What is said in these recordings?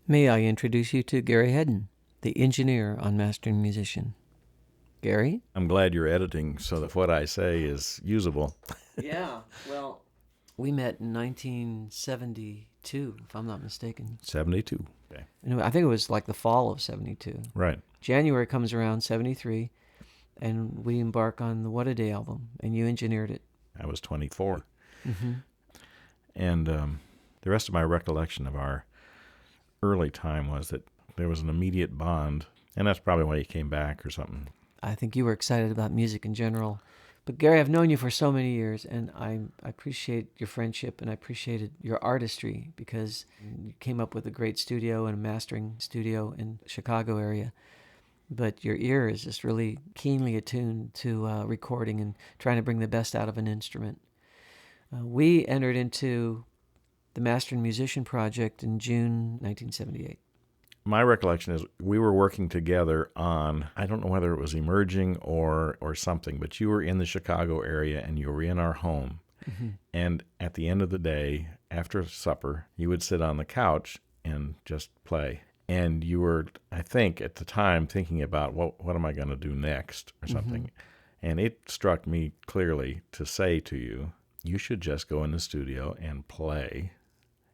May I introduce you to Gary Hedden, the engineer on Mastering Musician. Gary? I'm glad you're editing so that what I say is usable. Yeah, well, we met in 1972, if I'm not mistaken. 72. Okay. Anyway, I think it was like the fall of 72. Right. January comes around, 73, and we embark on the What a Day album, and you engineered it. I was 24. Mm-hmm. And the rest of my recollection of our early time was that there was an immediate bond, and that's probably why you came back or something. I think you were excited about music in general. But Gary, I've known you for so many years, and I appreciate your friendship, and I appreciated your artistry, because you came up with a great studio and a mastering studio in the Chicago area. But your ear is just really keenly attuned to recording and trying to bring the best out of an instrument. We entered into the Mastering Musician Project in June 1978. My recollection is we were working together on, I don't know whether it was emerging or something, but you were in the Chicago area and you were in our home. Mm-hmm. And at the end of the day, after supper, you would sit on the couch and just play. And you were, I think, at the time thinking about, what am I going to do next or something. Mm-hmm. And it struck me clearly to say to you, you should just go in the studio and play,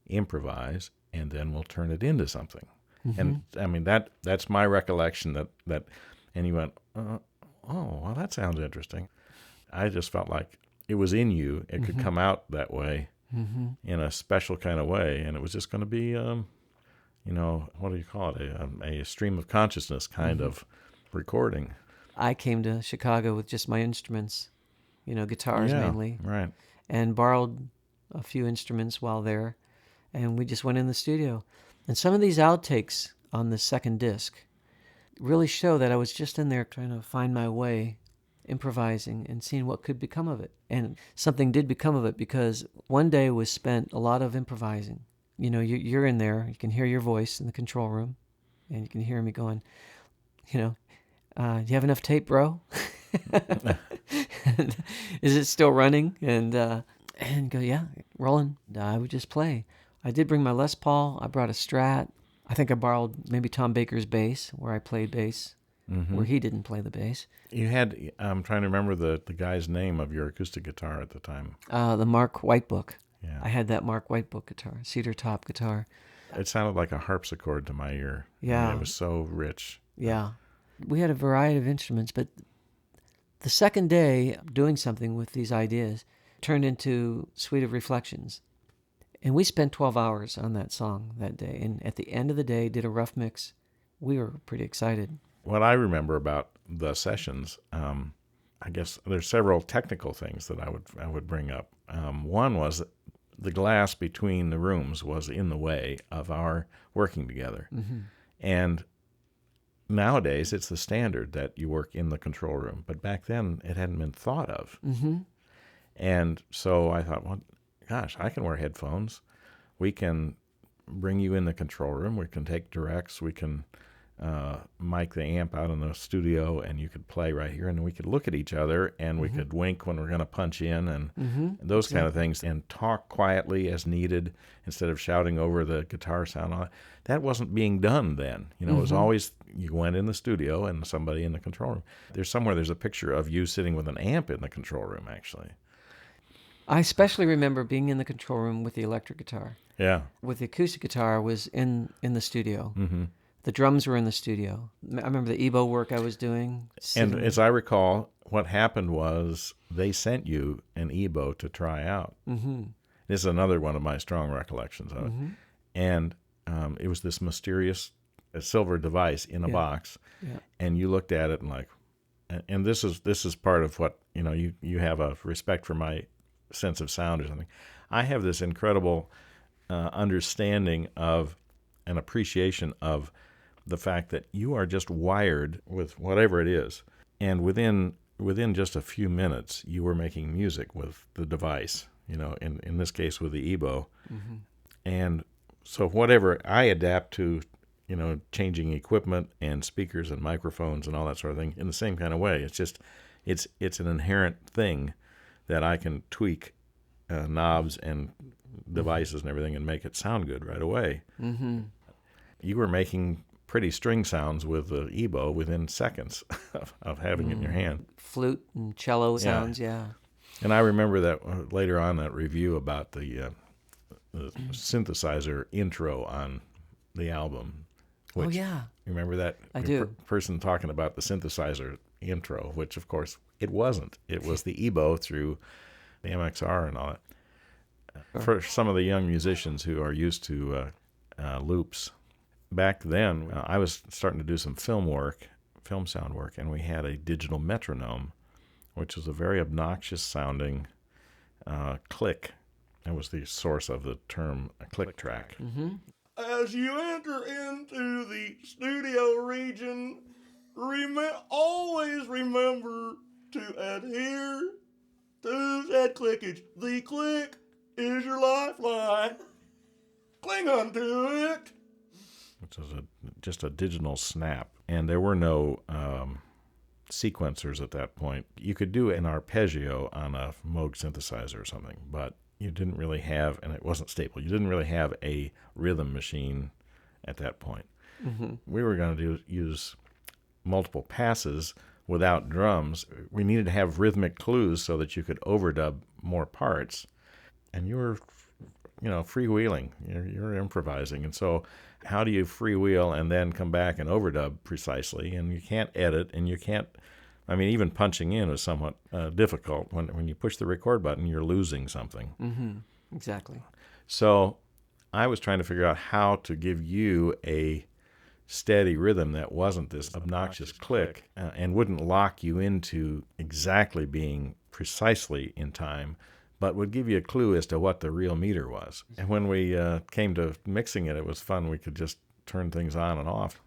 improvise, and then we'll turn it into something. Mm-hmm. And I mean, that's my recollection that and you went, oh, well, that sounds interesting. I just felt like it was in you. It could come out that way in a special kind of way. And it was just going to be, what do you call it? A stream of consciousness kind of recording. I came to Chicago with just my instruments, guitars mainly. Right. And borrowed a few instruments while there. And we just went in the studio. And some of these outtakes on the second disc really show that I was just in there trying to find my way, improvising and seeing what could become of it. And something did become of it, because one day was spent a lot of improvising. You're in there, you can hear your voice in the control room, and you can hear me going, do you have enough tape, bro? Is it still running? And go, yeah, rolling. I would just play. I did bring my Les Paul. I brought a Strat. I think I borrowed maybe Tom Baker's bass, where I played bass, where he didn't play the bass. You had, I'm trying to remember the guy's name of your acoustic guitar at the time. The Mark Whitebook. Yeah. I had that Mark Whitebook guitar, cedar top guitar. It sounded like a harpsichord to my ear. Yeah. I mean, it was so rich. Yeah. We had a variety of instruments, but the second day doing something with these ideas turned into Suite of Reflections. And we spent 12 hours on that song that day. And at the end of the day, did a rough mix. We were pretty excited. What I remember about the sessions, I guess there's several technical things that I would bring up. One was the glass between the rooms was in the way of our working together. Mm-hmm. And nowadays, it's the standard that you work in the control room. But back then, it hadn't been thought of. Mm-hmm. And so I thought, well, gosh, I can wear headphones. We can bring you in the control room. We can take directs. We can mic the amp out in the studio, and you could play right here. And we could look at each other, and we could wink when we're going to punch in, and those kind of things, and talk quietly as needed instead of shouting over the guitar sound. That wasn't being done then. It was always you went in the studio and somebody in the control room. There's a picture of you sitting with an amp in the control room, actually. I especially remember being in the control room with the electric guitar. Yeah. With the acoustic guitar, I was in the studio. Mm-hmm. The drums were in the studio. I remember the EBO work I was doing. And as I recall, what happened was they sent you an EBO to try out. Mm-hmm. This is another one of my strong recollections of it. And it was this mysterious silver device in a box. Yeah. And you looked at it and this is part of what, you have a respect for my sense of sound or something. I have this incredible understanding of an appreciation of the fact that you are just wired with whatever it is, and within just a few minutes you were making music with the device, in this case with the EBO. And so whatever I adapt to, changing equipment and speakers and microphones and all that sort of thing in the same kind of way. It's just it's an inherent thing that I can tweak knobs and devices and everything and make it sound good right away. Mm-hmm. you were making pretty string sounds with the EBow within seconds of having it in your hand. Flute and cello sounds, yeah. And I remember that later on that review about the synthesizer intro on the album. Which, Oh, yeah. you remember that? I do. Person talking about the synthesizer intro, which of course it wasn't. It was the EBow through the MXR and all that. For some of the young musicians who are used to loops, back then I was starting to do some film sound work, and we had a digital metronome, which was a very obnoxious sounding click. That was the source of the term click track. Mm-hmm. As you enter into the studio region, always remember to adhere to that clickage. The click is your lifeline. Cling unto it. Which was just a digital snap. And there were no sequencers at that point. You could do an arpeggio on a Moog synthesizer or something, but you didn't really have, and it wasn't stable, you didn't really have a rhythm machine at that point. Mm-hmm. We were going to use multiple passes without drums. We needed to have rhythmic clues so that you could overdub more parts. And you were, freewheeling. You're improvising. And so how do you freewheel and then come back and overdub precisely? And you can't edit, and you can't, even punching in is somewhat difficult. When you push the record button, you're losing something. Mm-hmm. Exactly. So I was trying to figure out how to give you a steady rhythm that wasn't this obnoxious click and wouldn't lock you into exactly being precisely in time, but would give you a clue as to what the real meter was. And when we came to mixing it, it was fun. We could just turn things on and off.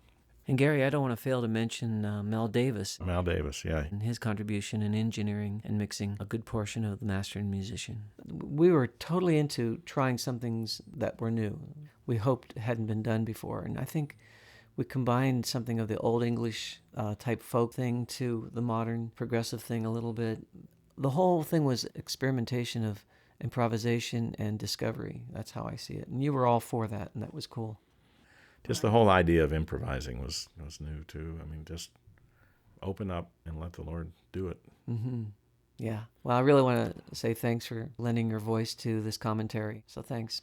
And Gary, I don't want to fail to mention Mel Davis. Mel Davis, yeah. And his contribution in engineering and mixing a good portion of the master and musician. We were totally into trying some things that were new. We hoped hadn't been done before. And I think we combined something of the old English type folk thing to the modern progressive thing a little bit. The whole thing was experimentation of improvisation and discovery. That's how I see it. And you were all for that, and that was cool. Just the whole idea of improvising was new, too. Just open up and let the Lord do it. Mm-hmm. Yeah. Well, I really want to say thanks for lending your voice to this commentary. So thanks.